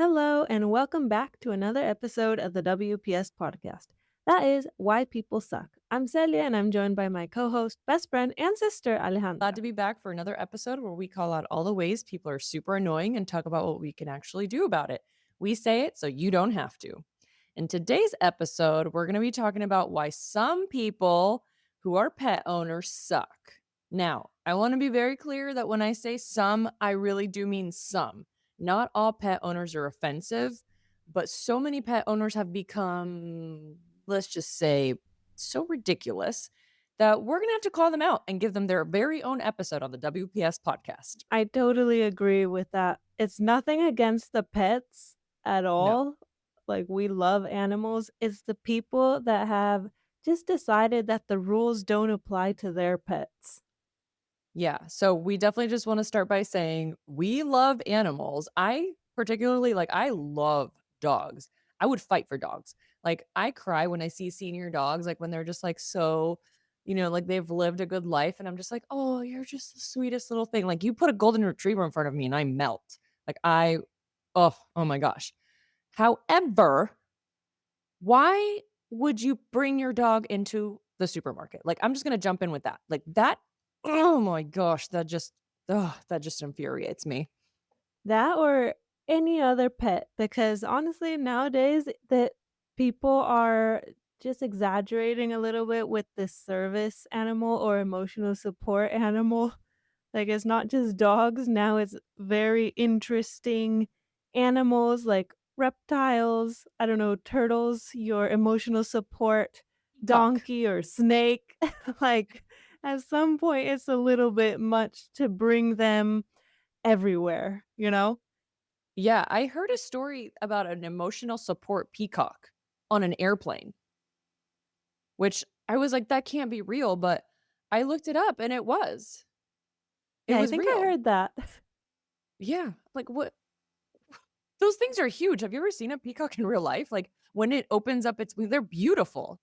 Hello, and welcome back to another episode of the WPS podcast. That is Why People Suck. I'm Celia, and I'm joined by my co host, best friend, and sister, Glad Alejandra. to be back for another episode where we call out all the ways people are super annoying and talk about what we can actually do about it. We say it so you don't have to. In today's episode, we're going to be talking about why some people who are pet owners suck. Now, I want to be very clear that when I say some, I really do mean some. Not all pet owners are offensive, but so many pet owners have become, let's just say, so ridiculous that we're going to have to call them out and give them their very own episode on the WPS podcast. I totally agree with that. It's nothing against the pets at No. all. Like, we love animals. It's the people that have just decided that the rules don't apply to their pets. Yeah. So we definitely just want to start by saying we love animals. I love dogs. I would fight for dogs. Like I cry when I see senior dogs, like when they're just like so, like they've lived a good life. And I'm just like, oh, you're just the sweetest little thing. Like you put a golden retriever in front of me and I melt. Like oh my gosh. However, why would you bring your dog into the supermarket? Like, I'm just gonna jump in with that. Like that, oh my gosh, that just infuriates me. That or any other pet, because honestly, nowadays that people are just exaggerating a little bit with this service animal or emotional support animal. Like, it's not just dogs, now it's very interesting animals like reptiles, I don't know, turtles, your emotional support Cock. donkey or snake. Like, at some point, it's a little bit much to bring them everywhere, you know? Yeah, I heard a story about an emotional support peacock on an airplane, which I was like, that can't be real, but I looked it up and it was. It Yeah, I was think I real. heard that. Yeah. Like what those things are huge. Have you ever seen a peacock in real life? Like when it opens up its wing, they're beautiful.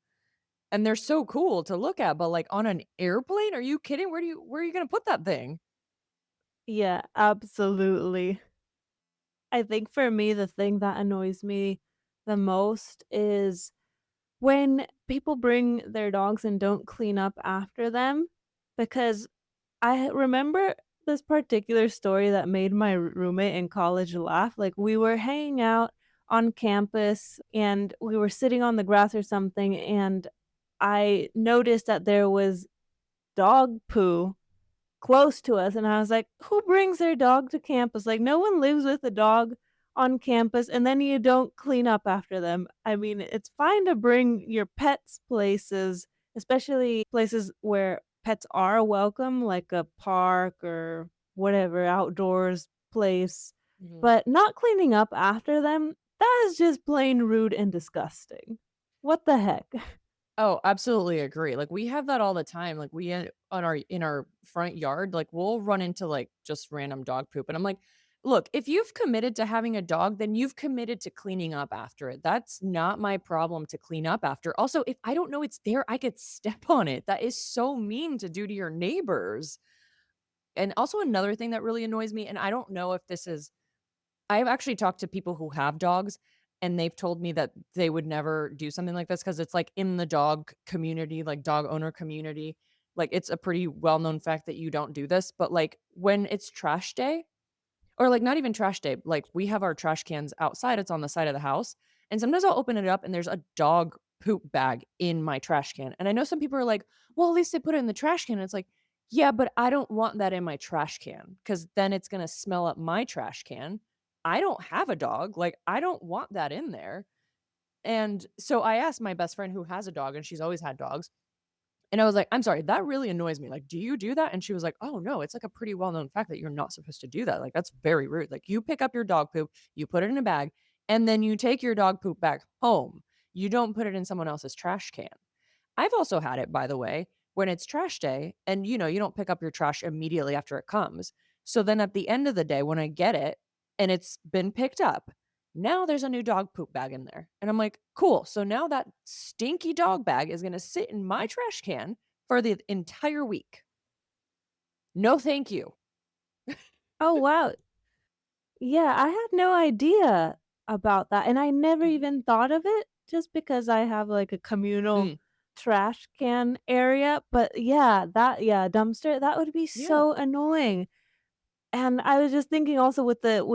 And they're so cool to look at, but, like, on an airplane? Are you kidding? Where are you gonna put that thing? Yeah, absolutely. I think for me, the thing that annoys me the most is when people bring their dogs and don't clean up after them, because I remember this particular story that made my roommate in college laugh. Like, we were hanging out on campus and we were sitting on the grass or something, and I noticed that there was dog poo close to us, and I was like, "Who brings their dog to campus? Like, no one lives with a dog on campus, and then you don't clean up after them." I mean, it's fine to bring your pets places, especially places where pets are welcome, like a park or whatever, outdoors place, Mhm. but not cleaning up after them, that is just plain rude and disgusting. What the heck? Oh, absolutely agree. Like, we have that all the time. Like, on our in our front yard, like, we'll run into, like, just random dog poop, and I'm like, "Look, if you've committed to having a dog, then you've committed to cleaning up after it. That's not my problem to clean up after. Also, if I don't know it's there, I could step on it. That is so mean to do to your neighbors." And also another thing that really annoys me, and I don't know if this is I've actually talked to people who have dogs, and they've told me that they would never do something like this because it's, like, in the dog community, like, dog owner community. Like, it's a pretty well-known fact that you don't do this, but, like, when it's trash day or, like, not even trash day, like, we have our trash cans outside, it's on the side of the house, and sometimes I'll open it up and there's a dog poop bag in my trash can, and I know some people are like, "Well, at least they put it in the trash can," and it's like, "Yeah, but I don't want that in my trash can because then it's gonna smell up my trash can. I don't have a dog, like, I don't want that in there." And so I asked my best friend who has a dog, and she's always had dogs, and I was like, "I'm sorry, that really annoys me. Like, do you do that?" And she was like, "Oh, no, it's like a pretty well-known fact that you're not supposed to do that. Like, that's very rude. Like, you pick up your dog poop, you put it in a bag, and then you take your dog poop back home. You don't put it in someone else's trash can." I've also had it, by the way, when it's trash day and, you don't pick up your trash immediately after it comes. So then at the end of the day, when I get it and it's been picked up, now there's a new dog poop bag in there. And I'm like, cool. So now that stinky dog bag is going to sit in my trash can for the entire week. No, thank you. Oh, wow. Yeah, I had no idea. about that, and I never Mhm. even thought of it just because I have, like, a communal Mm, trash can area, but yeah, dumpster, that would be yeah. so annoying, and I was just thinking also with that,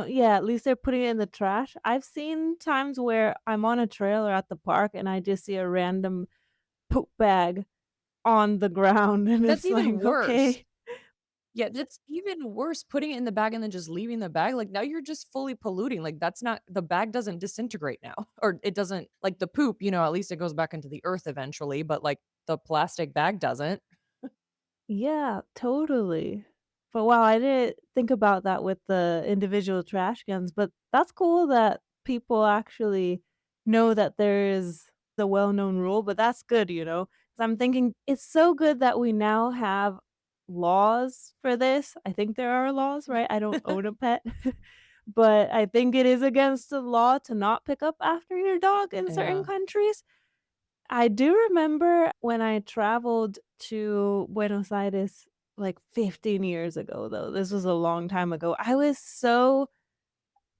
yeah, at least they're putting it in the trash. I've seen times where I'm on a trail or at the park and I just see a random poop bag on the ground, and That's it's even like, worse. "Okay." Yeah, that's even worse, putting it in the bag and then just leaving the bag, like, now you're just fully polluting, like, that's not the bag doesn't disintegrate now, or it doesn't like, the poop, at least it goes back into the earth eventually, but, like, the plastic bag doesn't. Yeah, totally. But wow, I didn't think about that with the individual trash cans, but that's cool that people actually know that there is the well-known rule, but that's good, 'cause I'm thinking it's so good that we now have laws for this. I think there are laws, right? I don't own a pet, but I think it is against the law to not pick up after your dog in certain Yeah. countries. I do remember when I traveled to Buenos Aires, like, 15 years ago, though, this was a long time ago. I was so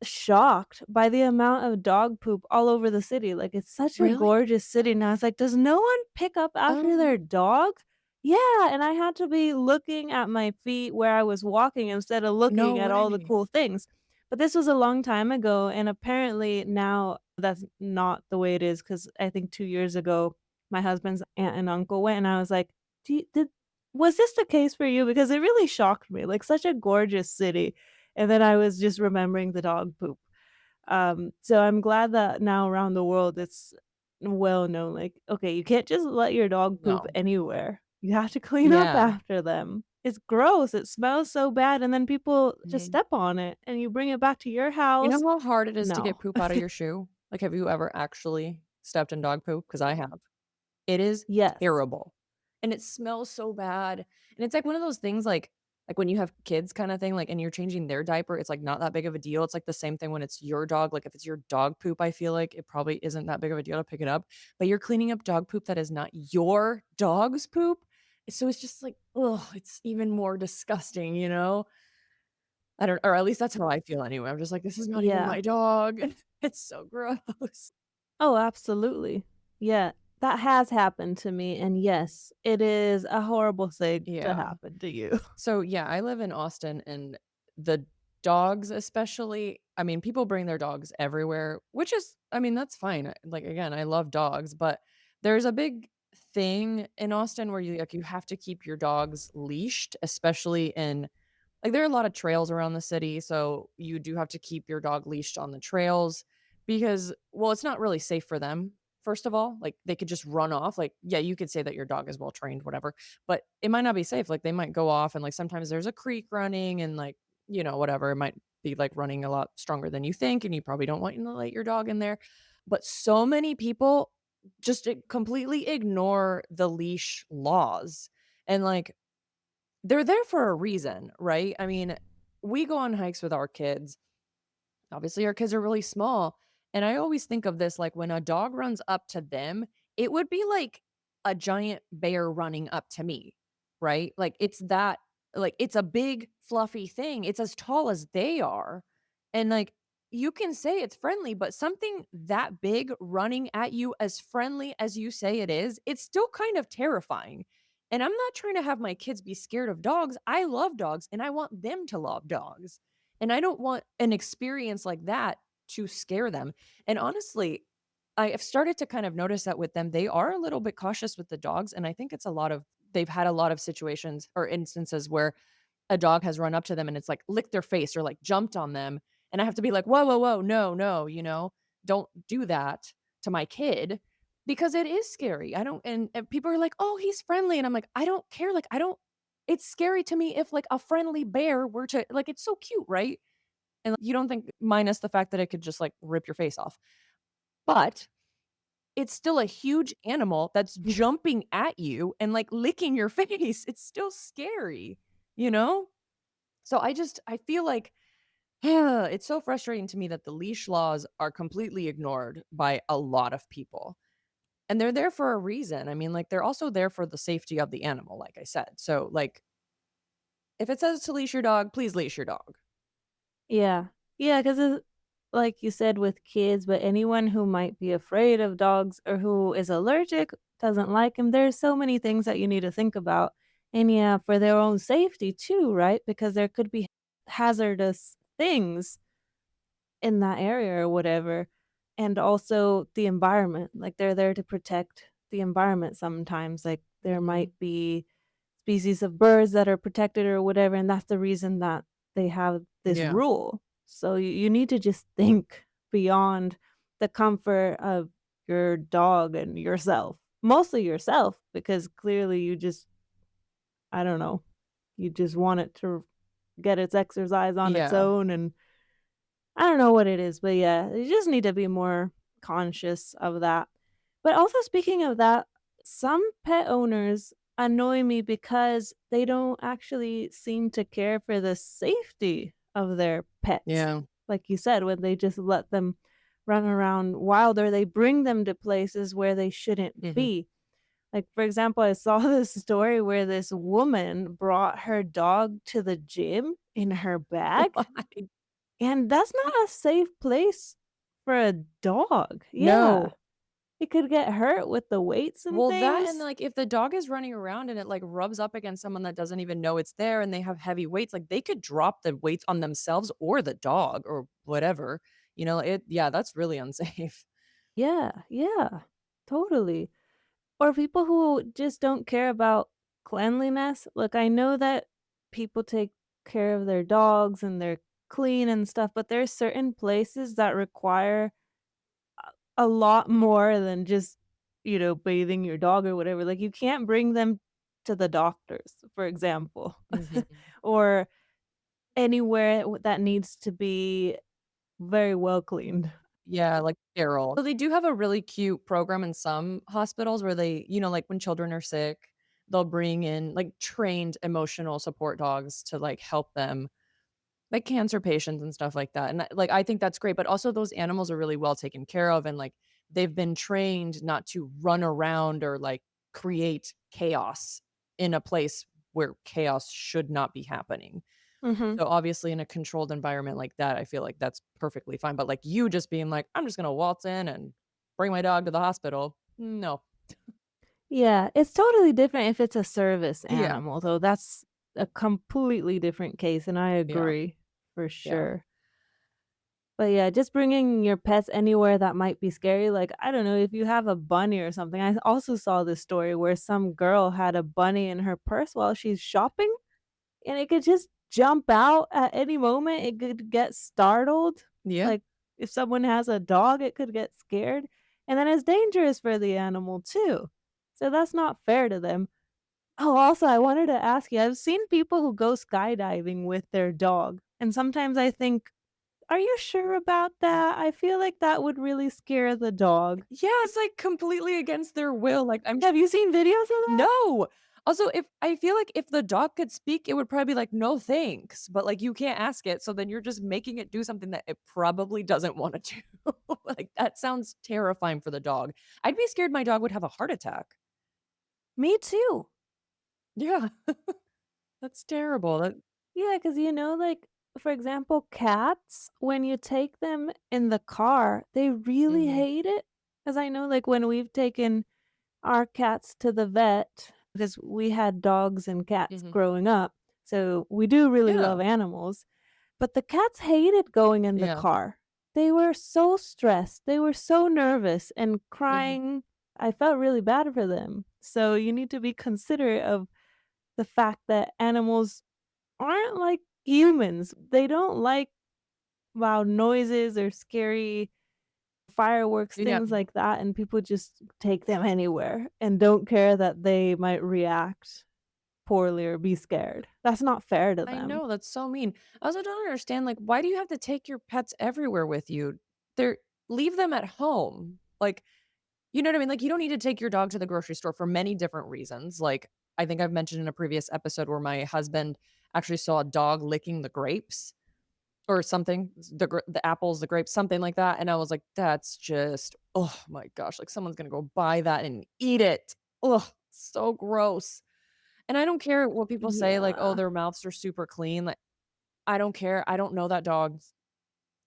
shocked by the amount of dog poop all over the city, like, it's such a Really? gorgeous city, and I was like, "Does no one pick up after Um, their dog?" Yeah, and I had to be looking at my feet where I was walking instead of no looking at all the way. cool things. But this was a long time ago, and apparently now that's not the way it is. Because I think 2 years ago, my husband's aunt and uncle went, and I was like, "Do you did was this the case for you?" Because it really shocked me, like, such a gorgeous city. And then I was just remembering the dog poop. So I'm glad that now around the world it's well known, like, okay, you can't just let your dog poop No. anywhere. You have to clean up Yeah. after them. It's gross, it smells so bad, and then people just Mhm. step on it, and you bring it back to your You know house. how hard it is to No. get poop out of your shoe? Like, have you ever actually stepped in dog poop? Because I have. It is Yes. terrible, and it smells so bad, and it's like one of those things, like when you have kids kinda thing, like, and you're changing their diaper, it's, like, not that big of a deal. It's, like, the same thing when it's your dog, like, if it's your dog poop, I feel like it probably isn't that big of a deal to pick it up, but you're cleaning up dog poop that is not your dog's poop, so it's just like, ugh, it's even more disgusting, you know? I don't or at least that's how I feel anyway. I'm just like, "This is not even Yeah. my dog." It's so gross. Oh, absolutely. Yeah, that has happened to me, and yes, it is a horrible thing to Yeah. happen to you. So, yeah, I live in Austin, and the dogs especially, I mean, people bring their dogs everywhere, which is I mean, that's fine. Like, again, I love dogs, but there's a big thing in Austin where you have to keep your dogs leashed, especially in there are a lot of trails around the city, so you do have to keep your dog leashed on the trails because, well, it's not really safe for them, first of all. Like, they could just run off. Like, yeah, you could say that your dog is well trained, whatever, but it might not be safe. Like, they might go off, and, like, sometimes there's a creek running and, like, whatever. It might be, like, running a lot stronger than you think, and you probably don't want to let your dog in there. But so many people just completely ignore the leash laws. And, like, they're there for a reason, right? I mean, we go on hikes with our kids. Obviously, our kids are really small, and I always think of this like when a dog runs up to them, it would be like a giant bear running up to me, right? Like it's that like it's a big fluffy thing. It's as tall as they are. And like you can say it's friendly, but something that big running at you as friendly as you say it is, it's still kind of terrifying. And I'm not trying to have my kids be scared of dogs. I love dogs and I want them to love dogs. And I don't want an experience like that to scare them. And honestly, I have started to kind of notice that with them, they are a little bit cautious with the dogs. And I think it's a lot of, they've had a lot of situations or instances where a dog has run up to them and it's like licked their face or like jumped on them. And I have to be like, whoa, whoa, whoa, no, no, don't do that to my kid because it is scary. I don't, and people are like, oh, he's friendly. And I'm like, I don't care. Like, I don't, it's scary to me if like a friendly bear were to, like, it's so cute, right? And like, you don't think minus the fact that it could just, like, rip your face off. But it's still a huge animal that's Yeah. jumping at you and, like, licking your face. It's still scary, you know? So I feel like it's so frustrating to me that the leash laws are completely ignored by a lot of people. And they're there for a reason. I mean, like, they're also there for the safety of the animal, like I said. So, like, if it says to leash your dog, please leash your dog. Yeah. Yeah, 'cause like you said, with kids, but anyone who might be afraid of dogs or who is allergic, doesn't like them. There's so many things that you need to think about. And yeah, for their own safety too, right? Because there could be hazardous things in that area or whatever. And also the environment. Like they're there to protect the environment sometimes. Like there might Mhm. be species of birds that are protected or whatever, and that's the reason that they have this Yeah. rule. So you need to just think beyond the comfort of your dog and yourself. Mostly yourself, because clearly you just I don't know, you just want it to get its exercise on its Yeah. own, and I don't know what it is, but yeah, you just need to be more conscious of that. But also speaking of that, some pet owners annoy me because they don't actually seem to care for the safety of their pets. Yeah. Like you said, when they just let them run around wild or they bring them to places where they shouldn't Mhm. be. Like, for example, I saw this story where this woman brought her dog to the gym in her bag, Why? and that's not a safe place for a dog. Yeah. No. It could get hurt with the weights and Well, that and, things. like, if the dog is running around and it, like, rubs up against someone that doesn't even know it's there and they have heavy weights, like, they could drop the weights on themselves or the dog or whatever, yeah, that's really unsafe. Yeah, yeah, totally. Or people who just don't care about cleanliness. Look, I know that people take care of their dogs and they're clean and stuff, but there's certain places that require a lot more than just, bathing your dog or whatever. Like, you can't bring them to the doctors, for example, Mhm. or anywhere that needs to be very well cleaned. Yeah, like sterile. So they do have a really cute program in some hospitals where like, when children are sick, they'll bring in, like, trained emotional support dogs to, like, help them, like cancer patients and stuff like that, and I think that's great, but also those animals are really well taken care of and, like, they've been trained not to run around or, like, create chaos in a place where chaos should not be happening. Mhm. So, obviously, in a controlled environment like that, I feel like that's perfectly fine, but, like, you just being like, "I'm just gonna waltz in and bring my dog to the hospital." No. Yeah, it's totally different if it's a service Yeah. animal, though. That's a completely different case, and I Yeah. agree for Yeah. sure. But yeah, just bringing your pets anywhere that might be scary, like, I don't know, if you have a bunny or something. I also saw this story where some girl had a bunny in her purse while she's shopping, and it could just jump out at any moment. It could get startled. Yeah. Like, if someone has a dog, it could get scared, and then it's dangerous for the animal too. So that's not fair to them. Oh, also, I wanted to ask you, I've seen people who go skydiving with their dog, and sometimes I think, "Are you sure about that? I feel like that would really scare the dog." Yeah, it's, like, completely against their will, like, Have you seen videos of that? No! Also, if I feel like if the dog could speak, it would probably be like, "No, thanks," but, like, you can't ask it, so then you're just making it do something that it probably doesn't wanna do. Like, that sounds terrifying for the dog. I'd be scared my dog would have a heart attack. Me too. Yeah, that's terrible, that Yeah, because like, for example, cats, when you take them in the car, they really Mhm, hate it. Because I know, like, when we've taken our cats to the vet, because we had dogs and cats mhm. growing up, so we do really Yeah, love animals, but the cats hated going in the yeah, car. They were so stressed, they were so nervous and mhm. crying. I felt really bad for them. So you need to be considerate of the fact that animals aren't like humans. They don't like loud noises or scary fireworks, Yeah. things like that, and people just take them anywhere and don't care that they might react poorly or be scared. That's not fair to I them. know, that's so mean. I also don't understand, like, why do you have to take your pets everywhere with you? They're leave them at home. Like, you know what I mean? Like, you don't need to take your dog to the grocery store for many different reasons. Like, I think I've mentioned in a previous episode where my husband actually saw a dog licking the grapes or something, the apples, the grapes, something like that, and I was like, "That's just oh my gosh, like, someone's gonna go buy that and eat it. Ugh, so gross." And I don't care what people say, like, "Oh, Yeah. their mouths are super clean," like, I don't care, I don't know that dog.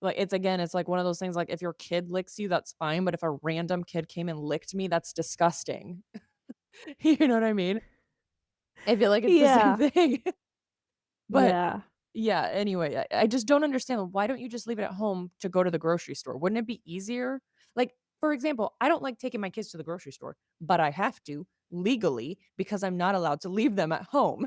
Like, it's again, it's like one of those things, like, if your kid licks you, that's fine, but if a random kid came and licked me, that's disgusting. You know what I mean? I feel like it's the same Yeah, thing. But, yeah. yeah, anyway, I just don't understand, why don't you just leave it at home to go to the grocery store? Wouldn't it be easier? Like, for example, I don't like taking my kids to the grocery store, but I have to legally because I'm not allowed to leave them at home.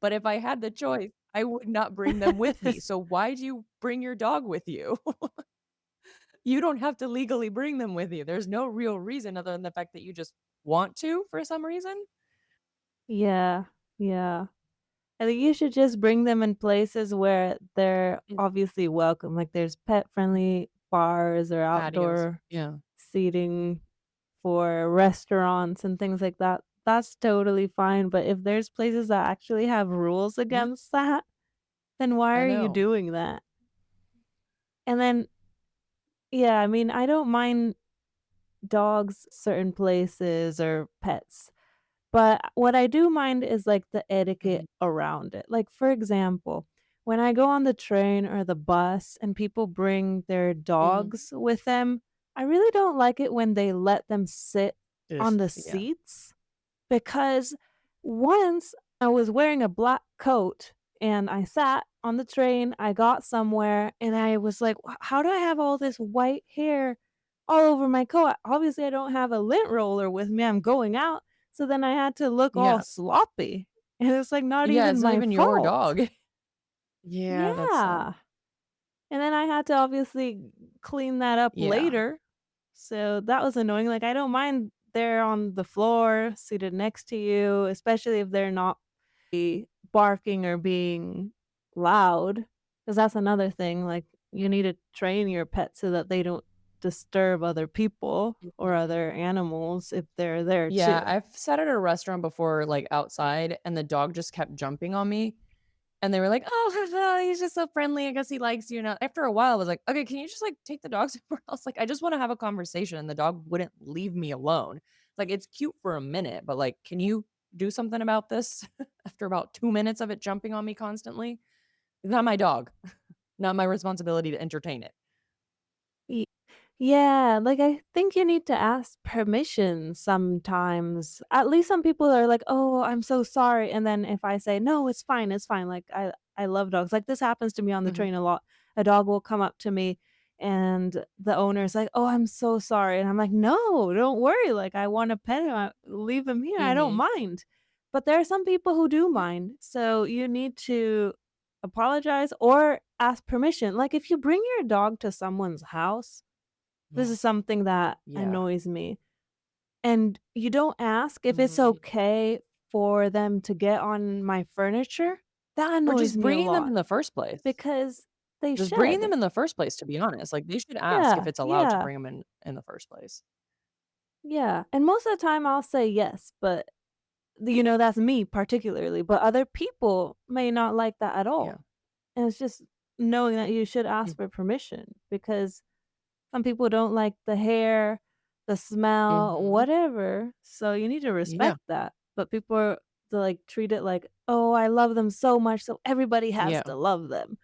But if I had the choice, I would not bring them with me. So why do you bring your dog with you? You don't have to legally bring them with you. There's no real reason other than the fact that you just want to for some reason. Yeah, yeah. I think you should just bring them in places where they're Mm, obviously welcome, like there's pet-friendly bars or patios. outdoor Yeah. seating for restaurants and things like that. That's totally fine, but if there's places that actually have rules Yeah, against that, then why I are you know. doing that? And then yeah, I mean, I don't mind dogs certain places or pets. But what I do mind is, like, the etiquette Mhm, around it. Like, for example, when I go on the train or the bus and people bring their mhm. dogs with them, I really don't like it when they let them sit Ugh, on the yeah. seats because once I was wearing a black coat and I sat on the train, I got somewhere and I was like, How do I have all this white hair all over my coat? Obviously, I don't have a lint roller with me. I'm going out." So then I had to look all Yeah. sloppy, and it's, like, not Yeah, even it's not my even your fault. dog. Yeah, that's Yeah, and then I had to obviously clean that up yeah. later, so that was annoying. Like, I don't mind they're on the floor seated next to you, especially if they're not barking or being loud, because that's another thing, like, you need to train your pet so that they don't disturb other people or Mhm. other animals if they're there Yeah, too. I've sat at a restaurant before, like, outside, and the dog just kept jumping on me, and they were like, "Oh, he's just so friendly, I guess he likes you," and after a while, I was like, "Okay, can you just, like, take the dog somewhere else?" Like, I just wanna have a conversation, and the dog wouldn't leave me alone. Like, it's cute for a minute, but, like, can you do something about this after about 2 minutes of it jumping on me constantly? It's not my dog, not my responsibility to entertain it. Yeah, like, I think you need to ask permission sometimes. At least some people are like, "Oh, I'm so sorry," and then if I say, "No, it's fine," like, I love dogs. Like, this happens to me on the Mhm, train a lot. A dog will come up to me, and the owner's like, "Oh, I'm so sorry," and I'm like, "No, don't worry, like, I wanna pet him, leave him here, I don't mhm. mind." But there are some people who do Yeah, mind, so you need to apologize or ask permission. Like, if you bring your dog to someone's house, this no. is something that Yeah. annoys me, and you don't ask if it's Mhm. okay for them to get on my furniture? That Or annoys just me a bringing them lot in the first place. because they Just bringing should. them in the first place, to be honest, like, they should ask if Yeah, it's allowed to yeah, bring them in the first place. yeah, and most of the time I'll say yes, but, that's me particularly, but other people may not like that at Yeah. all, and it's just knowing that you should ask Mm, for permission because some people don't like the hair, the smell, mhm. whatever, so you need to Yeah, respect that, but people are they, like, treat it like, "Oh, I love them so much, so everybody has yeah. to love them,"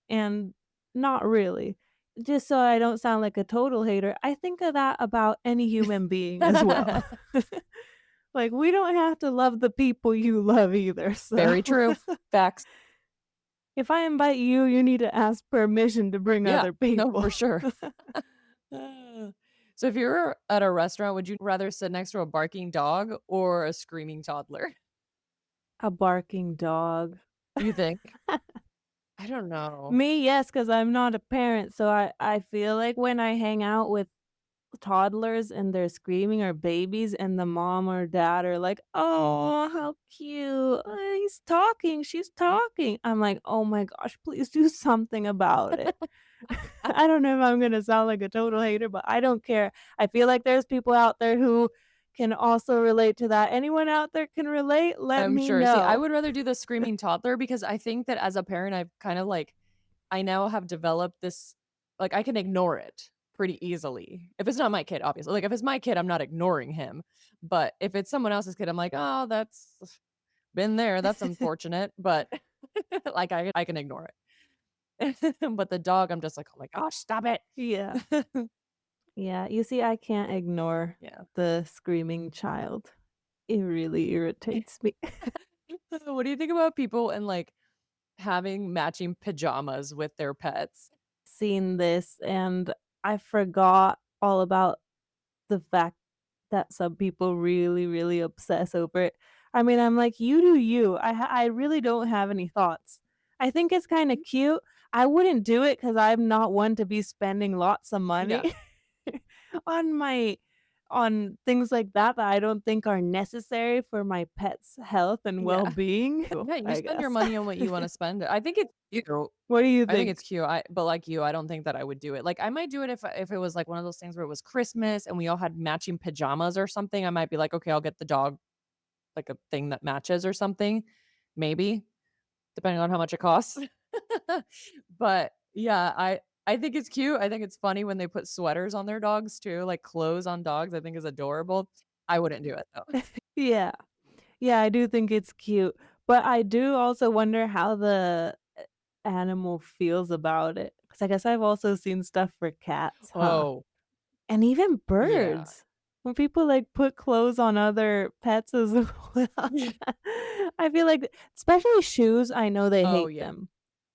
and not really. Just so I don't sound like a total hater, I think of that about any human being as well. Like, we don't have to love the people you love either, so Very true. Facts. if I invite you, you need to ask permission to bring Yeah. other No, people. for sure. Uh, So if you were at a restaurant, would you rather sit next to a barking dog or a screaming toddler? A barking dog. You think? I don't know. Me, yes, because 'cause I'm not a parent, so I feel like when I hang out with toddlers and they're screaming or babies and the mom or dad are like, "Oh, how cute. He's talking, she's talking." I'm like, "Oh my gosh, please do something about it." I don't know if I'm gonna sound like a total hater, but I don't care. I feel like there's people out there who can also relate to that. Anyone out there can relate? Let I'm me sure. See, I know. would rather do the screaming toddler because I think that as a parent, I've kind of like I now have developed this like, I can ignore it pretty easily. If it's not my kid, obviously. Like, if it's my kid, I'm not ignoring him. But if it's someone else's kid, I'm like, "Oh, that's been there. That's unfortunate." But, like, I can ignore it. But the dog, I'm just like, "Oh my gosh, stop it." Yeah. Yeah, you see, I can't ignore Yeah. the screaming child. It really irritates me. What do you think about people and, like, having matching pajamas with their pets? Seen this, and I forgot all about the fact that some people really, really obsess over it. I mean, I'm like, "You do you." I really don't have any thoughts. I think it's kinda cute. I wouldn't do it because 'cause I'm not one to be spending lots of Yeah. money on my on things like that that I don't think are necessary for my pet's health and Yeah. well-being, Yeah, you I spend your guess. money on what you wanna spend. I think it's cute. What do you I think it's think? cute. But like you, I don't think that I would do it. Like, I might do it if it was, like, one of those things where it was Christmas and we all had matching pajamas or something. I might be like, "Okay, I'll get the dog, like, a thing that matches or something." Maybe, depending on how much it costs. But, yeah, I think it's cute. I think it's funny when they put sweaters on their dogs too, like, clothes on dogs, I think is adorable. I wouldn't do it, though. Yeah. Yeah, I do think it's cute, but I do also wonder how the animal feels about it. Because I guess I've also seen stuff for cats, huh? Oh, And even yeah. birds. When people, like, put clothes on other pets as well. I feel like especially shoes, I know they Oh, hate yeah. them.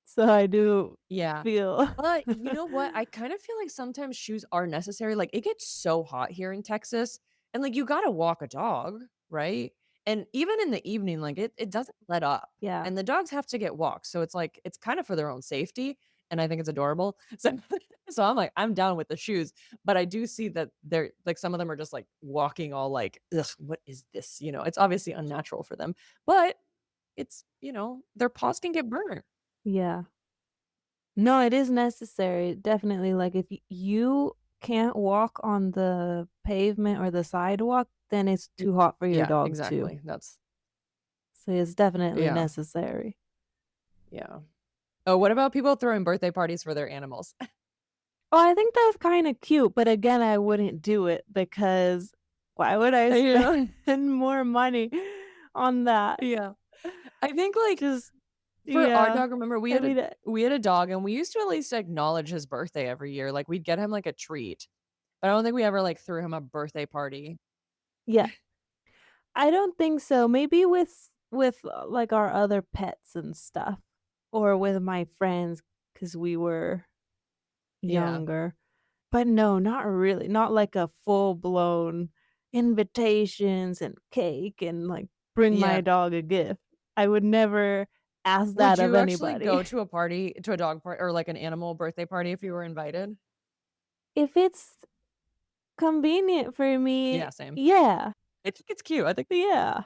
So I do Yeah. feel But you know what? I kind of feel like sometimes shoes are necessary. Like, it gets so hot here in Texas, and, like, you gotta walk a dog, right? And even in the evening, like, it doesn't let up, Yeah, and the dogs have to get walked, so it's like it's kind of for their own safety, and I think it's adorable. So I'm like, I'm down with the shoes, but I do see that they're like, some of them are just, like, walking all like, "Ugh, what is this?" It's obviously unnatural for them, but their paws can get burnt. yeah. No, it is necessary, definitely, like, if you can't walk on the pavement or the sidewalk, then it's Y too hot for your Yeah, dog too. exactly. That's So it's definitely Yeah. necessary. Yeah. Oh, what about people throwing birthday parties for their animals? Oh, I think that's kinda cute, but again, I wouldn't do it because why would I You spend know? more money on that? Yeah. I think, like, Just for our yeah. dog, remember, we I had a mean, we had a dog, and we used to at least acknowledge his birthday every year, like, we'd get him, like, a treat. But I don't think we ever, like, threw him a birthday party. yeah, I don't think so. Maybe with, like, our other pets and stuff, or with my friends because we were Yeah. younger. But no, not really, not like a full-blown invitations and cake and, like, bring my Yeah. dog a gift. I would never ask Would that of you actually anybody. go to a party to a dog party or, like, an animal birthday party if you were invited? If it's convenient for me, Yeah, same. yeah, I think it's cute. I think yeah.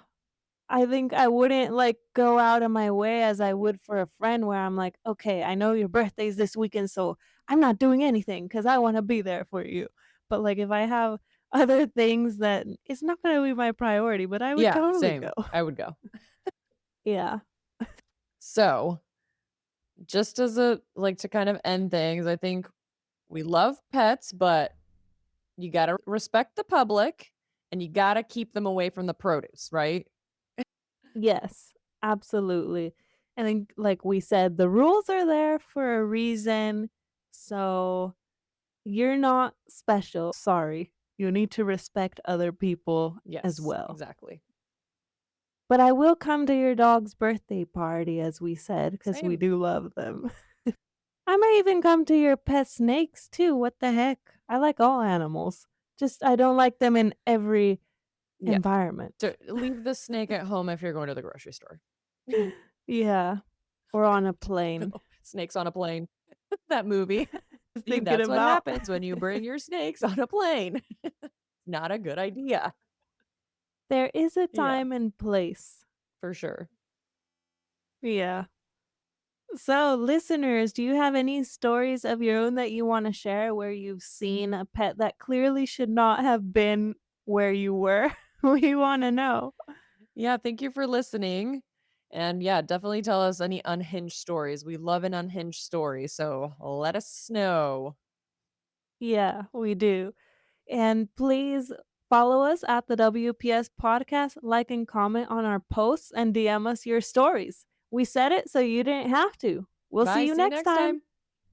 I think I wouldn't, like, go out of my way as I would for a friend where I'm like, "Okay, I know your birthday's this weekend, so I'm not doing anything because I wanna be there for you." But, like, if I have other things that it's not gonna be my priority, but I would Yeah, totally go. same. I would go. Yeah. So, just as a like, to kind of end things, I think we love pets, but you gotta respect the public, and you gotta keep them away from the produce, right? Yes, absolutely. And then, like we said, the rules are there for a reason, so you're not special, sorry. You need to respect other people as Yes, well. exactly. But I will come to your dog's birthday party, as we said, because we Same. do love them. I might even come to your pet snakes too, what the heck? I like all animals, just I don't like them in every Yeah. environment. So, leave the snake at home if you're going to the grocery store. Yeah, or on a plane. Snakes on a plane. That movie. Thinking That's what about happens when you bring your snakes on a plane. Not a good idea. there is a Yeah, time and place. for sure. Yeah. So, listeners, do you have any stories of your own that you wanna share where you've seen a pet that clearly should not have been where you were? We wanna know. Yeah, thank you for listening. And yeah, definitely tell us any unhinged stories. We love an unhinged story, so let us know. Yeah, we do. And please follow us at the WPS podcast, like and comment on our posts, and DM us your stories. We said it so you didn't have to. We'll see Bye, you see you next next time. time.